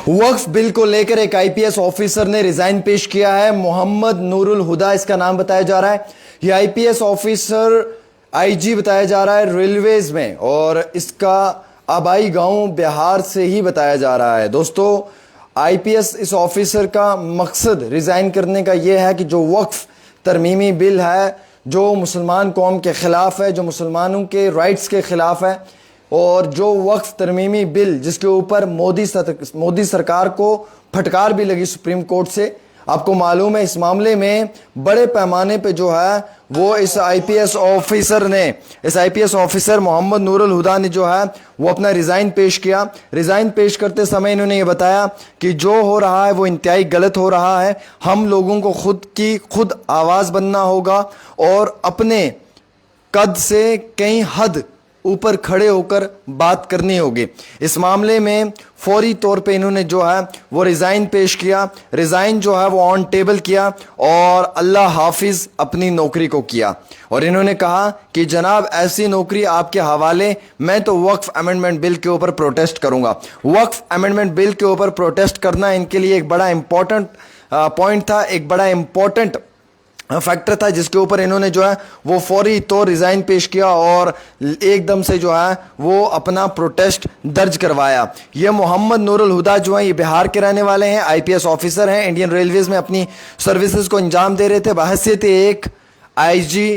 वक्फ bill को लेकर एक आईपीएस ऑफिसर ने रिजाइन पेश किया है। मोहम्मद नूरुल हुदा इसका नाम बताया जा रहा है। ये आईपीएस ऑफिसर आईजी बताया जा रहा है रेलवेज में, और इसका आबाई गांव बिहार से ही बताया जा रहा है। दोस्तों, आईपीएस इस ऑफिसर का मकसद रिजाइन करने का यह है कि जो वक्फ तरमीमी बिल है, जो मुसलमान कौम के खिलाफ है, जो मुसलमानों के राइट्स के खिलाफ है, और जो वक्फ तरमीमी बिल जिसके ऊपर मोदी सरकार को फटकार भी लगी सुप्रीम कोर्ट से। आपको मालूम है इस मामले में बड़े पैमाने पे जो है वो इस आईपीएस ऑफिसर मोहम्मद नूरुल हुदा ने जो है वो अपना रिज़ाइन पेश किया। रिज़ाइन पेश करते समय इन्होंने ये बताया कि जो हो रहा है वो इंतहाई गलत हो रहा है। हम लोगों को खुद आवाज़ बनना होगा और अपने कद से कई हद ऊपर खड़े होकर बात करनी होगी। इस मामले में फौरी तौर पे इन्होंने जो है वो रिज़ाइन पेश किया। रिज़ाइन जो है वो ऑन टेबल किया और अल्लाह हाफिज़ अपनी नौकरी को किया। और इन्होंने कहा कि जनाब ऐसी नौकरी आपके हवाले, मैं तो वक्फ अमेंडमेंट बिल के ऊपर प्रोटेस्ट करूंगा। वक्फ अमेंडमेंट बिल के ऊपर प्रोटेस्ट करना इनके लिए एक बड़ा इंपॉर्टेंट पॉइंट था, एक बड़ा इंपॉर्टेंट फैक्टर था, जिसके ऊपर इन्होंने जो है वो फौरी तौर रिज़ाइन पेश किया और एकदम से जो है वो अपना प्रोटेस्ट दर्ज करवाया। ये मोहम्मद नूरुल हुदा जो है ये बिहार के रहने वाले हैं, आईपीएस ऑफिसर हैं, इंडियन रेलवेज में अपनी सर्विसेज को अंजाम दे रहे थे। बहैसियत एक आईजी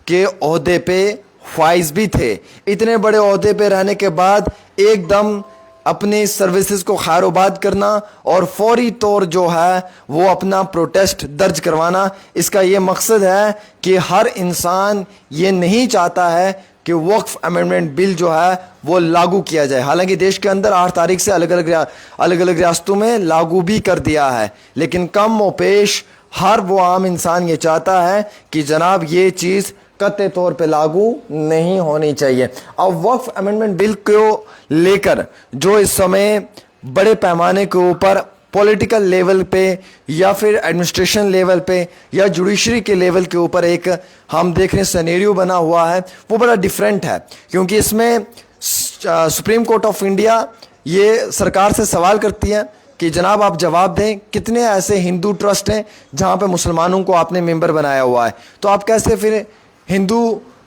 के ओहदे पे फाइज भी थे। इतने बड़े ओहदे पे रहने के बाद एकदम अपनी सर्विसेज को खैरोबाद करना और फौरी तौर जो है वो अपना प्रोटेस्ट दर्ज करवाना, इसका ये मकसद है कि हर इंसान ये नहीं चाहता है कि वक्फ अमेंडमेंट बिल जो है वो लागू किया जाए। हालांकि देश के अंदर 8 तारीख से अलग अलग रियासतों में लागू भी कर दिया है, लेकिन कम व पेश हर वो आम इंसान ये चाहता है कि जनाब ये चीज़ कतई तौर पे लागू नहीं होनी चाहिए। अब वक्फ अमेंडमेंट बिल को लेकर जो इस समय बड़े पैमाने के ऊपर पॉलिटिकल लेवल पे या फिर एडमिनिस्ट्रेशन लेवल पे या जुडिशरी के लेवल के ऊपर एक हम देख रहे हैं सिनेरियो बना हुआ है, वो बड़ा डिफरेंट है। क्योंकि इसमें सुप्रीम कोर्ट ऑफ इंडिया ये सरकार से सवाल करती है कि जनाब आप जवाब दें, कितने ऐसे हिंदू ट्रस्ट हैं जहाँ पे मुसलमानों को आपने मेंबर बनाया हुआ है, तो आप कैसे फिर हिंदू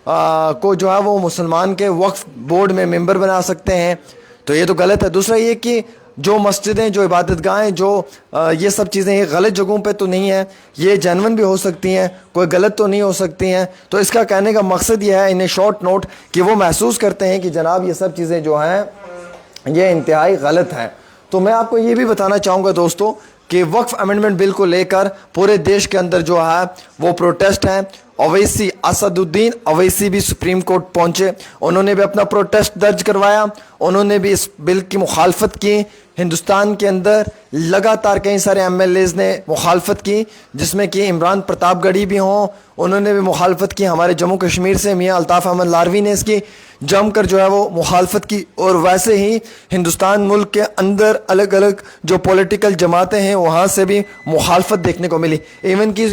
को जो है वो मुसलमान के वक्फ बोर्ड में मेंबर बना सकते हैं? तो ये तो गलत है। दूसरा ये कि जो मस्जिदें, जो इबादतगाहें, जो ये सब चीज़ें ये गलत जगहों पे तो नहीं है, ये जेन्युइन भी हो सकती हैं, कोई गलत तो नहीं हो सकती हैं। तो इसका कहने का मकसद ये है इन ए शॉर्ट नोट कि वो महसूस करते हैं कि जनाब ये सब चीज़ें जो हैं ये इंतहाई गलत हैं। तो मैं आपको ये भी बताना चाहूँगा दोस्तों कि वक्फ अमेंडमेंट बिल को लेकर पूरे देश के अंदर जो है वो प्रोटेस्ट हैं। अवैसी, असदुद्दीन अवैसी भी सुप्रीम कोर्ट पहुंचे, उन्होंने भी अपना प्रोटेस्ट दर्ज करवाया, उन्होंने भी इस बिल की मुखालफत की। हिंदुस्तान के अंदर लगातार कई सारे एमएलएज ने मुखालफत की, जिसमें कि इमरान प्रतापगढ़ी भी हों, उन्होंने भी मुखालफत की। हमारे जम्मू कश्मीर से मियाँ अल्ताफ़ अहमद लारवी ने इसकी जमकर जो है वो मुखालफत की। और वैसे ही हिंदुस्तान मुल्क के अंदर अलग अलग जो पॉलिटिकल जमातें हैं वहाँ से भी मुखालफत देखने को मिली। इवन कि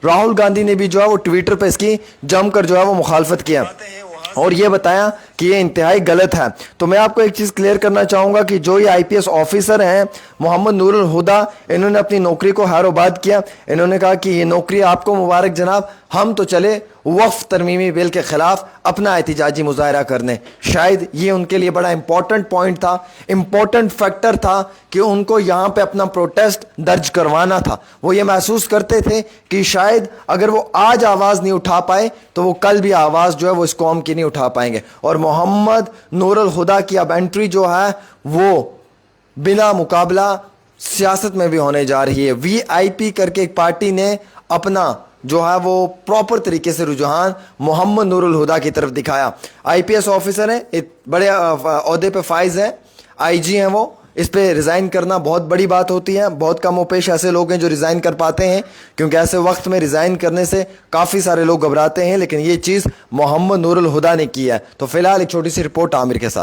राहुल गांधी ने भी जो है वो ट्विटर पर इसकी जमकर जो है वो मुखालफत किया और ये बताया कि ये इंतहाई गलत है। तो मैं आपको एक चीज़ क्लियर करना चाहूँगा कि जो ये आईपीएस ऑफिसर हैं मोहम्मद नूरुल हुदा, इन्होंने अपनी नौकरी को हैरोबाद किया। इन्होंने कहा कि ये नौकरी आपको मुबारक जनाब, हम तो चले वक्फ तरमीमी बिल के ख़िलाफ़ अपना एहतिजाजी मुजाहरा करने। शायद ये उनके लिए बड़ा इंपॉर्टेंट पॉइंट था, इंपॉर्टेंट फैक्टर था कि उनको यहाँ पे अपना प्रोटेस्ट दर्ज करवाना था। वो ये महसूस करते थे कि शायद अगर वो आज आवाज़ नहीं उठा पाए तो वो कल भी आवाज़ जो है वो इस कौम की नहीं उठा पाएंगे। और मोहम्मद नूरुल हुदा की अब एंट्री जो है वो बिना मुकाबला सियासत में भी होने जा रही है। वीआईपी करके एक पार्टी ने अपना जो है वो प्रॉपर तरीके से रुझान मोहम्मद नूरुल हुदा की तरफ दिखाया। आईपीएस ऑफिसर हैं, एक बड़े ओहदे पे फाइज हैं, आईजी हैं वो। इस पे रिज़ाइन करना बहुत बड़ी बात होती है। बहुत कम ओपेश ऐसे लोग हैं जो रिज़ाइन कर पाते हैं, क्योंकि ऐसे वक्त में रिज़ाइन करने से काफ़ी सारे लोग घबराते हैं, लेकिन ये चीज़ मोहम्मद नूरुल हुदा ने की है। तो फिलहाल एक छोटी सी रिपोर्ट आमिर के साथ।